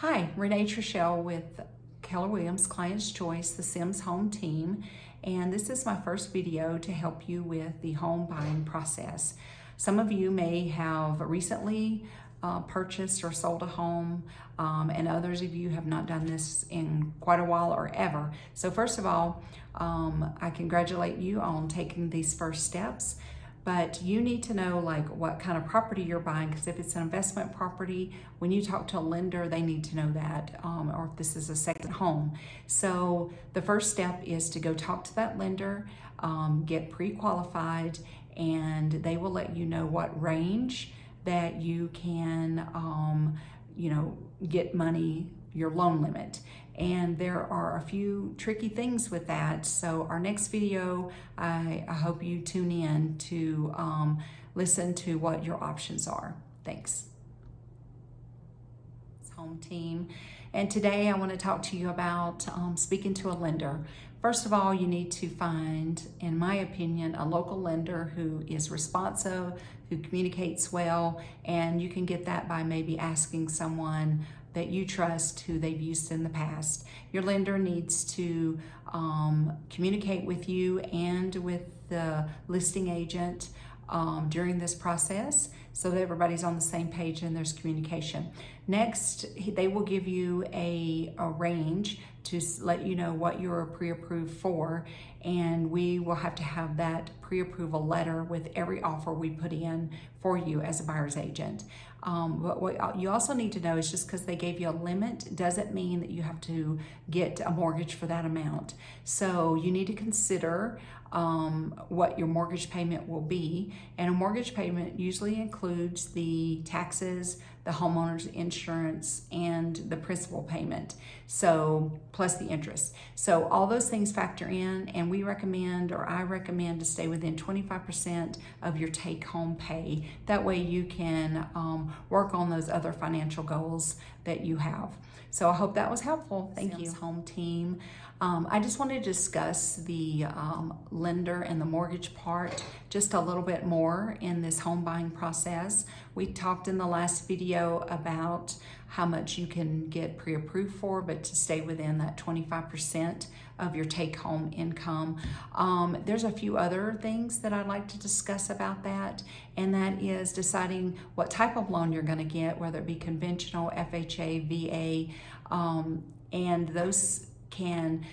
Hi, Renee Trishelle with Keller Williams Client's Choice, the Sims Home Team, and this is my first video to help you with the home buying process. Some of you may have recently purchased or sold a home, and others of you have not done this in quite a while or ever. So first of all, I congratulate you on taking these first steps. But you need to know what kind of property you're buying, because if it's an investment property, when you talk to a lender, they need to know that, or if this is a second home. So the first step is to go talk to that lender, get pre-qualified, and they will let you know what range that you can, get money, your loan limit. And there are a few tricky things with that. So our next video, I hope you tune in to listen to what your options are. Thanks. Home Team. And today I want to talk to you about speaking to a lender. First of all, you need to find, in my opinion, a local lender who is responsive, who communicates well, and you can get that by maybe asking someone that you trust who they've used in the past. Your lender needs to communicate with you and with the listing agent during this process so that everybody's on the same page and there's communication. Next, they will give you a range to let you know what you're pre-approved for, and we will have to have that pre-approval letter with every offer we put in for you as a buyer's agent. But what you also need to know is just because they gave you a limit doesn't mean that you have to get a mortgage for that amount. So you need to consider what your mortgage payment will be, and a mortgage payment usually includes the taxes, the homeowner's insurance, and the principal payment, so plus the interest. So all those things factor in, and we recommend, or I recommend, to stay within 25% of your take-home pay. That way you can work on those other financial goals that you have. So I hope that was helpful. Thank you, Home Team. I just wanted to discuss the lender and the mortgage part just a little bit more in this home buying process. We talked in the last video about how much you can get pre-approved for, but to stay within that 25% of your take-home income. There's a few other things that I'd like to discuss about that, and that is deciding what type of loan you're going to get, whether it be conventional, FHA, VA, and those can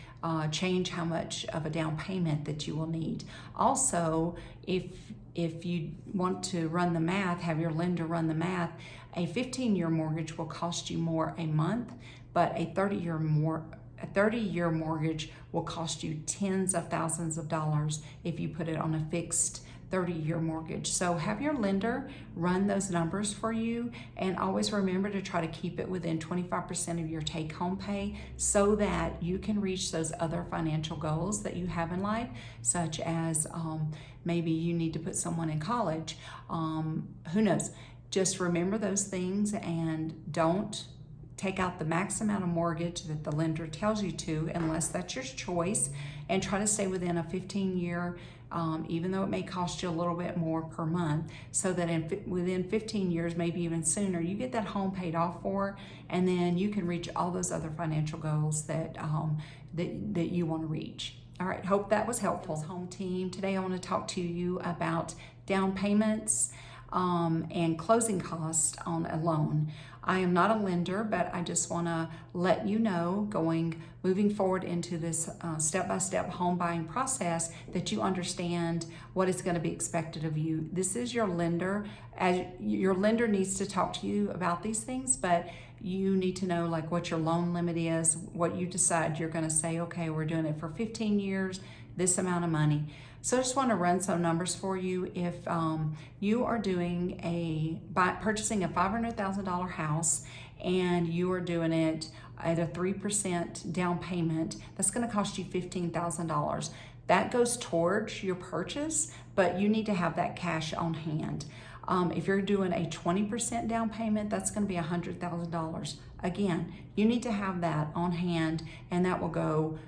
change how much of a down payment that you will need. Also, if you want to run the math, have your lender run the math, a 15-year mortgage will cost you more a month, but a 30-year mortgage will cost you tens of thousands of dollars if you put it on a fixed 30-year mortgage. So have your lender run those numbers for you, and always remember to try to keep it within 25% of your take-home pay so that you can reach those other financial goals that you have in life, such as maybe you need to put someone in college. Who knows? Just remember those things and don't take out the max amount of mortgage that the lender tells you to, unless that's your choice, and try to stay within a 15-year, even though it may cost you a little bit more per month, so that within 15 years, maybe even sooner, you get that home paid off for, and then you can reach all those other financial goals that you want to reach. All right, hope that was helpful. Home Team. Today I want to talk to you about down payments and closing costs on a loan. I am not a lender, but I just want to let you know, moving forward into this step-by-step home buying process, that you understand what is going to be expected of you. This is your lender. As your lender needs to talk to you about these things, but you need to know what your loan limit is, what you decide. You're going to say, okay, we're doing it for 15 years, this amount of money. So I just want to run some numbers for you. If you are purchasing a $500,000 house and you are doing it at a 3% down payment, that's going to cost you $15,000. That goes towards your purchase, but you need to have that cash on hand. If you're doing a 20% down payment, that's going to be $100,000. Again, you need to have that on hand, and that will go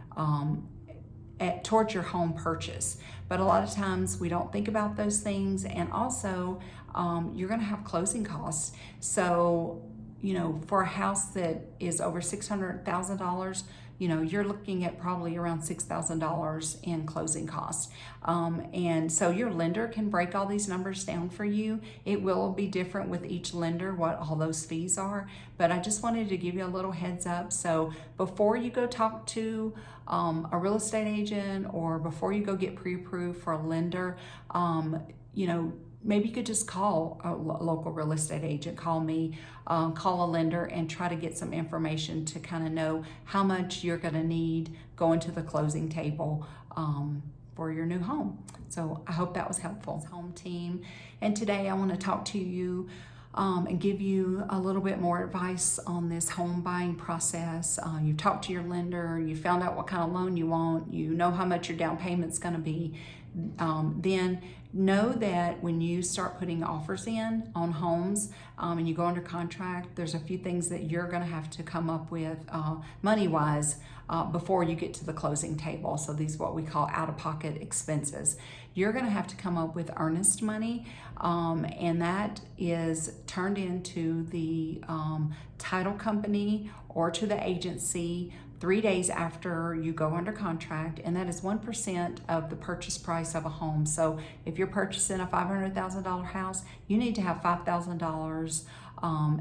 towards your home purchase. But a lot of times we don't think about those things, and also you're going to have closing costs. So for a house that is over $600,000, you're looking at probably around $6,000 in closing costs. And so your lender can break all these numbers down for you. It will be different with each lender, what all those fees are. But I just wanted to give you a little heads up. So before you go talk to a real estate agent, or before you go get pre-approved for a lender, maybe you could just call a local real estate agent, call me, call a lender, and try to get some information to kind of know how much you're going to need going to the closing table for your new home. So I hope that was helpful. Home team, and today I want to talk to you and give you a little bit more advice on this home buying process. You've talked to your lender, you found out what kind of loan you want, you know how much your down payment's going to be. Then know that when you start putting offers in on homes and you go under contract, there's a few things that you're going to have to come up with money-wise before you get to the closing table. So these are what we call out-of-pocket expenses. You're going to have to come up with earnest money, and that is turned into the title company or to the agency 3 days after you go under contract, and that is 1% of the purchase price of a home. So if you're purchasing a $500,000 house, you need to have $5,000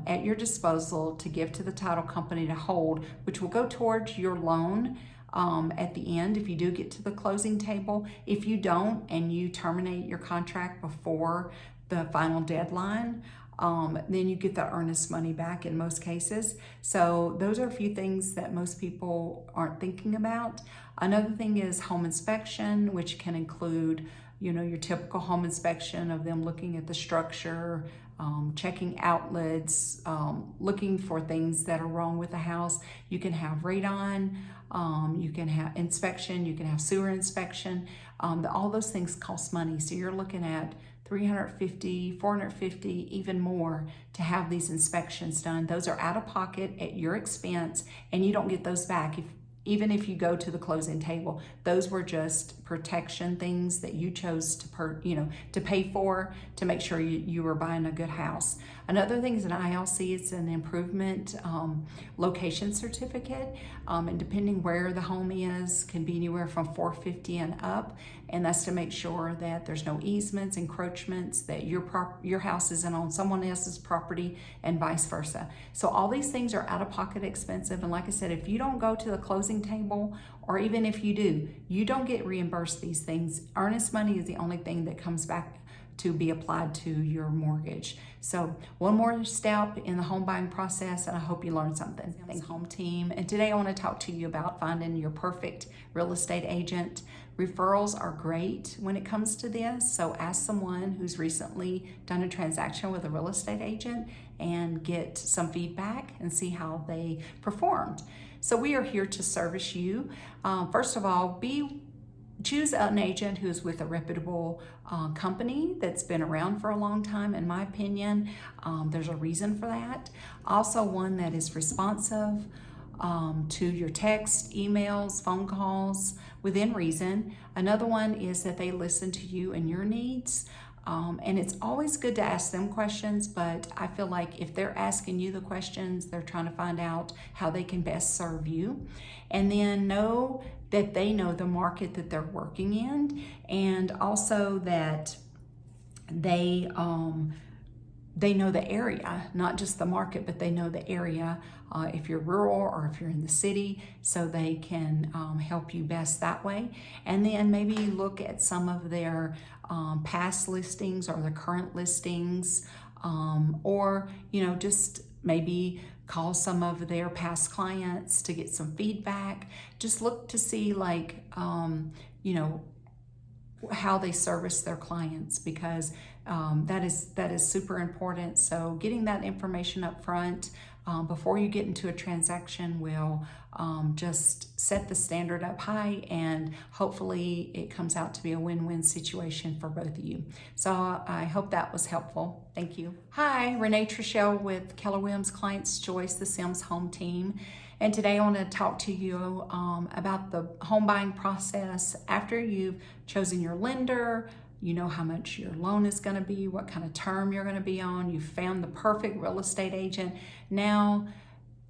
at your disposal to give to the title company to hold, which will go towards your loan at the end if you do get to the closing table. If you don't and you terminate your contract before the final deadline, then you get the earnest money back in most cases. So those are a few things that most people aren't thinking about. Another thing is home inspection, which can include, your typical home inspection of them looking at the structure, checking outlets, looking for things that are wrong with the house. You can have radon, you can have inspection, you can have sewer inspection. All those things cost money. So you're looking at $350, $450, even more to have these inspections done. Those are out of pocket at your expense, and you don't get those back even if you go to the closing table. Those were just protection things that you chose to pay for to make sure you were buying a good house. Another thing is an ILC. It's an improvement location certificate, and depending where the home is, can be anywhere from $450 and up. And that's to make sure that there's no easements, encroachments, that your house isn't on someone else's property, and vice versa. So all these things are out of pocket expensive. And like I said, if you don't go to the closing table, or even if you do, you don't get reimbursed these things. Earnest money is the only thing that comes back to be applied to your mortgage. So one more step in the home buying process, and I hope you learned something. Thanks, home team. And today I want to talk to you about finding your perfect real estate agent. Referrals are great when it comes to this. So ask someone who's recently done a transaction with a real estate agent and get some feedback and see how they performed. So we are here to service you. First of all, choose an agent who's with a reputable company that's been around for a long time. In my opinion, there's a reason for that. Also, one that is responsive to your text, emails, phone calls within reason. Another one is that they listen to you and your needs. And it's always good to ask them questions, but I feel like if they're asking you the questions, they're trying to find out how they can best serve you. And then know that they know the market that they're working in, and also that they know the area, not just the market, but they know the area, if you're rural or if you're in the city, so they can help you best that way. And then maybe look at some of their past listings or the current listings, or just maybe call some of their past clients to get some feedback. Just look to see how they service their clients, because that is super important. So getting that information up front before you get into a transaction will just set the standard up high, and hopefully it comes out to be a win-win situation for both of you. So I hope that was helpful. Thank you. Hi, Renee Trishelle with Keller Williams Clients Choice, the Sims Home Team. And today I want to talk to you about the home buying process after you've chosen your lender, you know how much your loan is going to be, what kind of term you're going to be on. You found the perfect real estate agent. Now,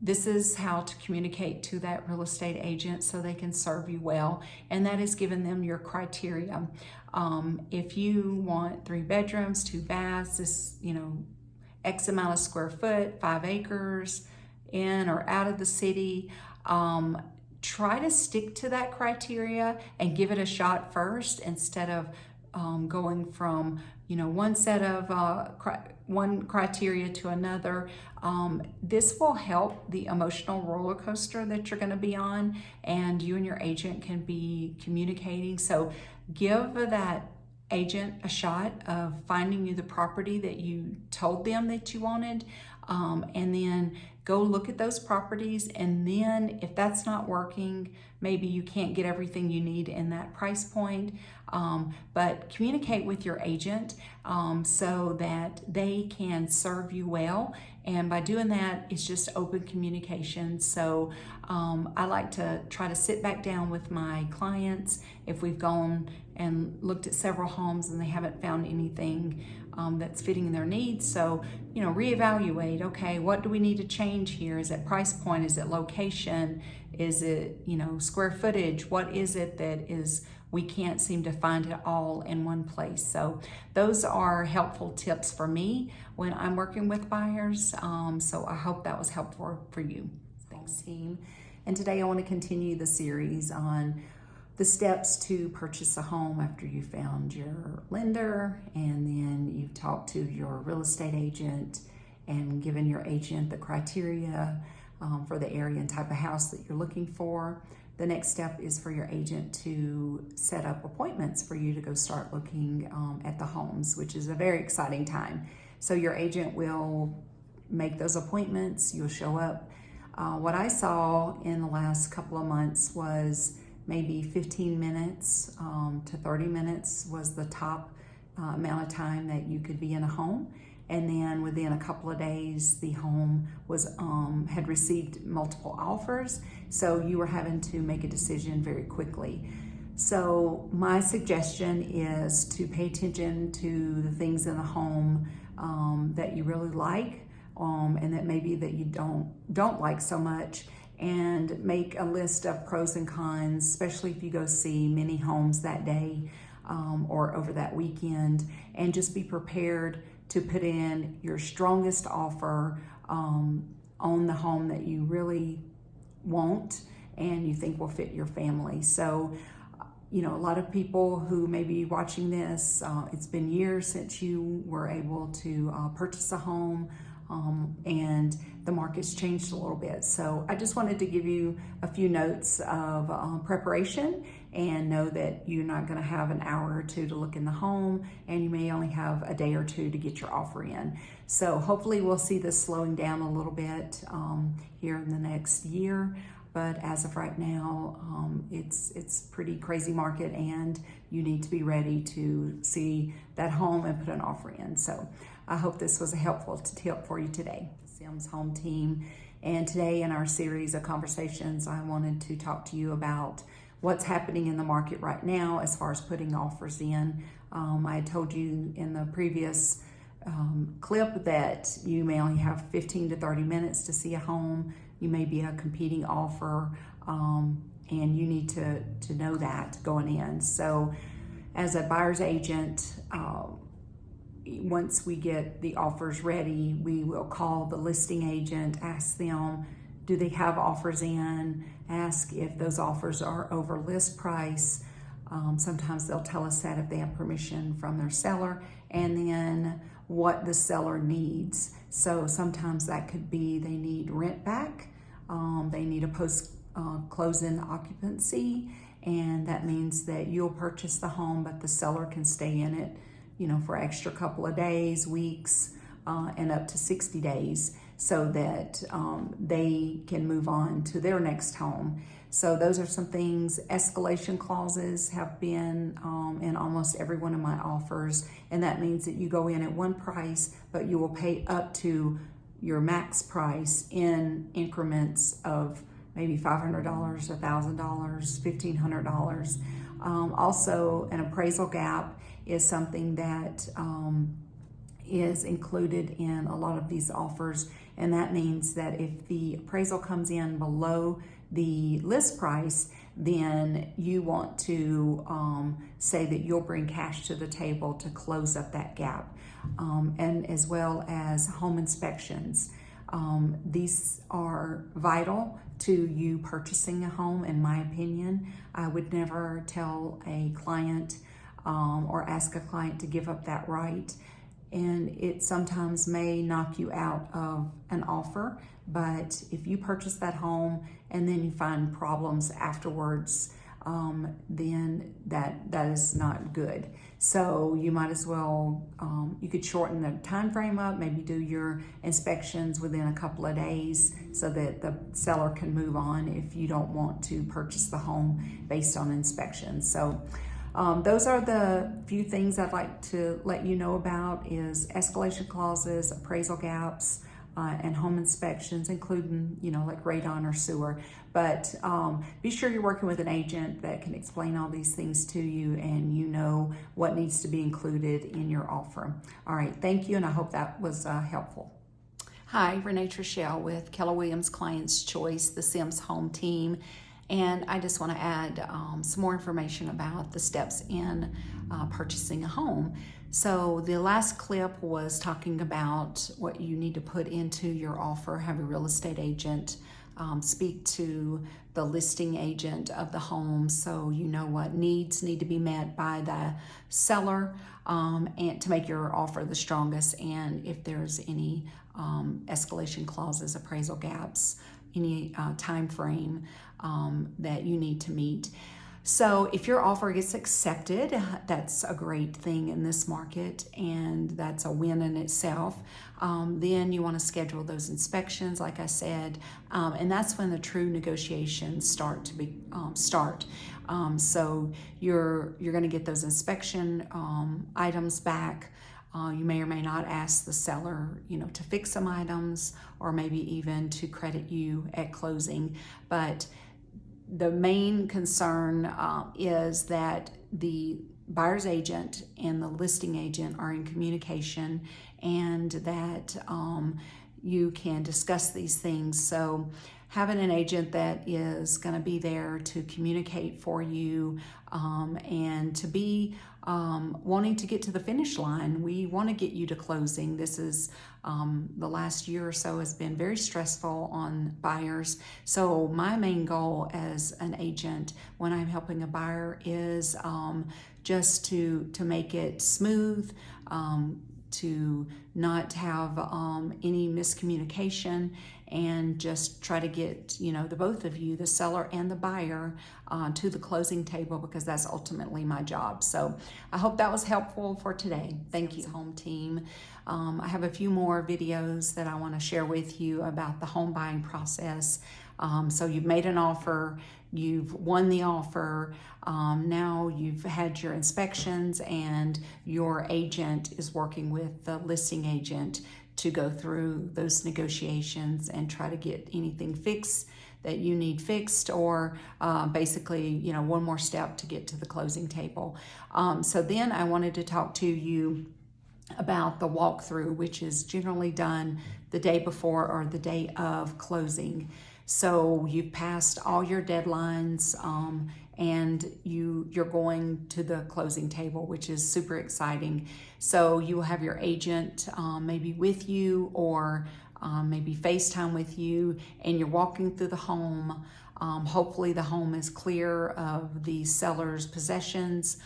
this is how to communicate to that real estate agent so they can serve you well, and that is giving them your criteria. If you want 3 bedrooms, 2 baths, this, X amount of square foot, 5 acres, in or out of the city, try to stick to that criteria and give it a shot first instead of going from one set of one criteria to another. This will help the emotional roller coaster that you're going to be on, and you and your agent can be communicating. So give that agent a shot of finding you the property that you told them that you wanted, and then go look at those properties. And then if that's not working, maybe you can't get everything you need in that price point, but communicate with your agent so that they can serve you well. And by doing that, it's just open communication. So I like to try to sit back down with my clients if we've gone and looked at several homes and they haven't found anything that's fitting their needs. So, reevaluate, okay, what do we need to change here? Is it price point? Is it location? Is it, square footage? What is it that we can't seem to find it all in one place? So those are helpful tips for me when I'm working with buyers. So I hope that was helpful for you. Thanks, team. And today I want to continue the series on the steps to purchase a home after you found your lender, and then you've talked to your real estate agent and given your agent the criteria for the area and type of house that you're looking for. The next step is for your agent to set up appointments for you to go start looking at the homes, which is a very exciting time. So your agent will make those appointments, you'll show up. What I saw in the last couple of months was maybe 15 minutes to 30 minutes was the top amount of time that you could be in a home. And then within a couple of days, the home was had received multiple offers. So you were having to make a decision very quickly. So my suggestion is to pay attention to the things in the home that you really like, and that maybe that you don't like so much, and make a list of pros and cons, especially if you go see many homes that day or over that weekend, and just be prepared to put in your strongest offer on the home that you really want and you think will fit your family. So, a lot of people who may be watching this, it's been years since you were able to purchase a home, and the market's changed a little bit. So I just wanted to give you a few notes of preparation, and know that you're not going to have an hour or two to look in the home, and you may only have a day or two to get your offer in. So hopefully we'll see this slowing down a little bit here in the next year. But as of right now, it's pretty crazy market, and you need to be ready to see that home and put an offer in. So I hope this was a helpful tip for you today. Sims Home Team. And today in our series of conversations, I wanted to talk to you about what's happening in the market right now as far as putting offers in. I told you in the previous clip that you may only have 15 to 30 minutes to see a home. You may be a competing offer, and you need to know that going in. So as a buyer's agent, once we get the offers ready, we will call the listing agent, ask them, do they have offers in? Ask if those offers are over list price. Sometimes they'll tell us that if they have permission from their seller, and then what the seller needs. So sometimes that could be they need rent back, they need a post-closing occupancy, and that means that you'll purchase the home, but the seller can stay in it, for extra couple of days, weeks, and up to 60 days, so that they can move on to their next home. So those are some things. Escalation clauses have been in almost every one of my offers, and that means that you go in at one price, but you will pay up to your max price in increments of maybe $500, $1,000, $1,500. Also, an appraisal gap is something that is included in a lot of these offers. And that means that if the appraisal comes in below the list price, then you want to say that you'll bring cash to the table to close up that gap. And as well as home inspections. These are vital to you purchasing a home, in my opinion. I would never tell a client or ask a client to give up that right. And it sometimes may knock you out of an offer, but if you purchase that home and then you find problems afterwards, then that is not good. So you might as well, you could shorten the time frame up, maybe do your inspections within a couple of days so that the seller can move on if you don't want to purchase the home based on inspections. So those are the few things I'd like to let you know about is escalation clauses, appraisal gaps, and home inspections, including, like radon or sewer. But be sure you're working with an agent that can explain all these things to you and you know what needs to be included in your offer. All right, thank you, and I hope that was helpful. Hi, Renee Trishelle with Keller Williams Client's Choice, the Sims Home Team. And I just want to add some more information about the steps in purchasing a home. So the last clip was talking about what you need to put into your offer, have a real estate agent speak to the listing agent of the home so you know what needs need to be met by the seller and to make your offer the strongest, and if there's any escalation clauses, appraisal gaps, any time frame that you need to meet. So if your offer gets accepted, that's a great thing in this market, and that's a win in itself. Then you want to schedule those inspections, like I said, and that's when the true negotiations start. So you're going to get those inspection items back. You may or may not ask the seller, to fix some items or maybe even to credit you at closing. But the main concern is that the buyer's agent and the listing agent are in communication and that you can discuss these things. So having an agent that is going to be there to communicate for you and to be wanting to get to the finish line. We want to get you to closing. This is the last year or so has been very stressful on buyers. So my main goal as an agent when I'm helping a buyer is just to make it smooth, to not have any miscommunication, and just try to get the both of you, the seller and the buyer, to the closing table, because that's ultimately my job. So I hope that was helpful for today. Thank you, home team. I have a few more videos that I want to share with you about the home buying process. So you've made an offer, you've won the offer, now you've had your inspections, and your agent is working with the listing agent to go through those negotiations and try to get anything fixed that you need fixed, or basically, one more step to get to the closing table. So then I wanted to talk to you about the walkthrough, which is generally done the day before or the day of closing. So you've passed all your deadlines and you're going to the closing table, which is super exciting. So you will have your agent maybe with you, or maybe FaceTime with you, and you're walking through the home. Hopefully the home is clear of the seller's possessions.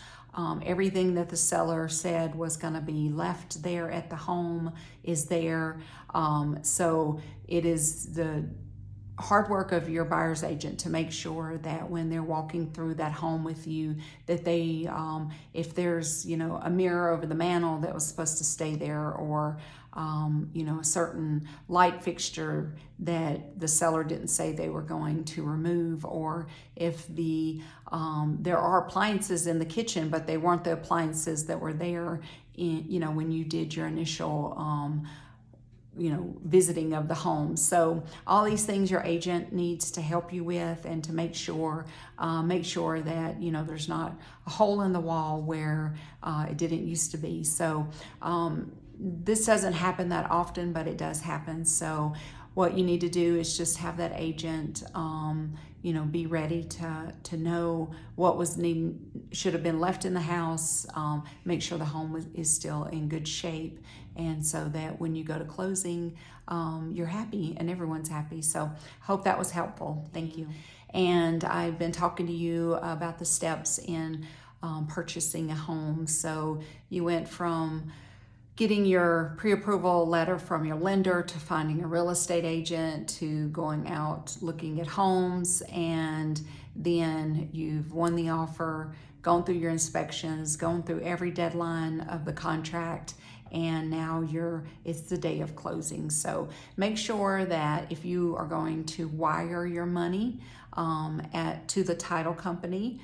Everything that the seller said was going to be left there at the home is there. So it is the hard work of your buyer's agent to make sure that when they're walking through that home with you, that they, if there's, a mirror over the mantle that was supposed to stay there, or, a certain light fixture that the seller didn't say they were going to remove, or if there are appliances in the kitchen, but they weren't the appliances that were there when you did your initial visiting of the home. So all these things your agent needs to help you with, and to make sure that there's not a hole in the wall where it didn't used to be. So this doesn't happen that often, but it does happen. So what you need to do is just have that agent be ready to know what should have been left in the house, make sure the home is still in good shape, and so that when you go to closing, you're happy and everyone's happy. So hope that was helpful. Thank you. And I've been talking to you about the steps in purchasing a home. So you went from getting your pre-approval letter from your lender, to finding a real estate agent, to going out looking at homes, and then you've won the offer, gone through your inspections, gone through every deadline of the contract, and now it's the day of closing. So make sure that if you are going to wire your money to the title company,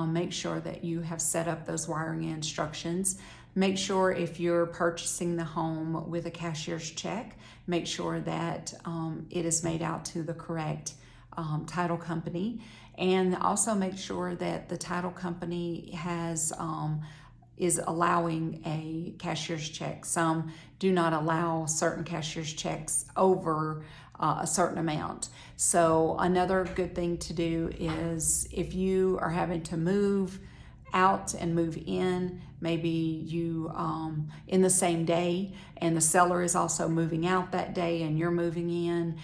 make sure that you have set up those wiring instructions. Make sure if you're purchasing the home with a cashier's check, make sure that it is made out to the correct title company. And also make sure that the title company is allowing a cashier's check. Some do not allow certain cashier's checks over a certain amount. So another good thing to do is, if you are having to move out and move in, maybe you in the same day, and the seller is also moving out that day and you're moving in,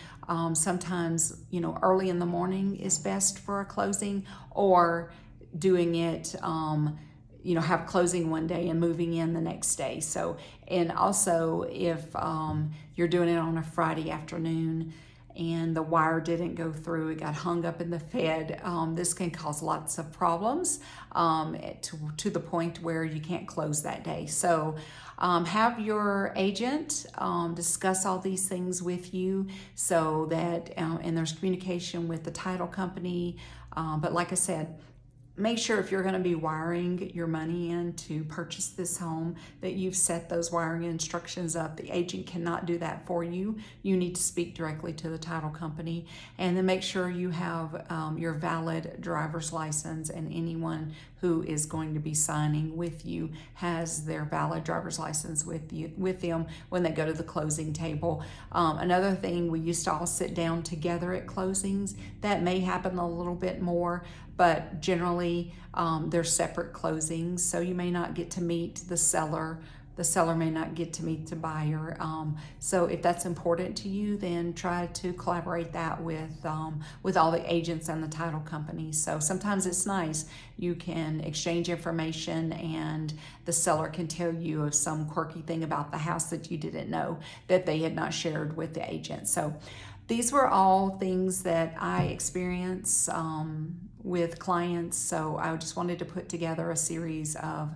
sometimes early in the morning is best for a closing, or doing it have closing one day and moving in the next day. So, and also if you're doing it on a Friday afternoon and the wire didn't go through, it got hung up in the Fed, this can cause lots of problems to the point where you can't close that day. So have your agent discuss all these things with you, so that, and there's communication with the title company. But like I said, make sure if you're going to be wiring your money in to purchase this home, that you've set those wiring instructions up. The agent cannot do that for you. You need to speak directly to the title company. And then make sure you have your valid driver's license, and anyone who is going to be signing with you has their valid driver's license with them when they go to the closing table. Another thing, we used to all sit down together at closings. That may happen a little bit more, but generally they're separate closings, so you may not get to meet the seller. The seller may not get to meet the buyer. So if that's important to you, then try to collaborate that with all the agents and the title company. So sometimes it's nice. You can exchange information, and the seller can tell you of some quirky thing about the house that you didn't know, that they had not shared with the agent. So these were all things that I experience with clients. So I just wanted to put together a series of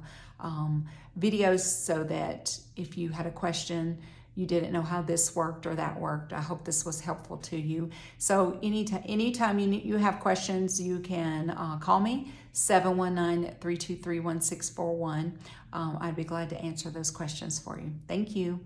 videos, so that if you had a question, you didn't know how this worked or that worked, I hope this was helpful to you. So anytime you have questions, you can call me, 719-323-1641. I'd be glad to answer those questions for you. Thank you.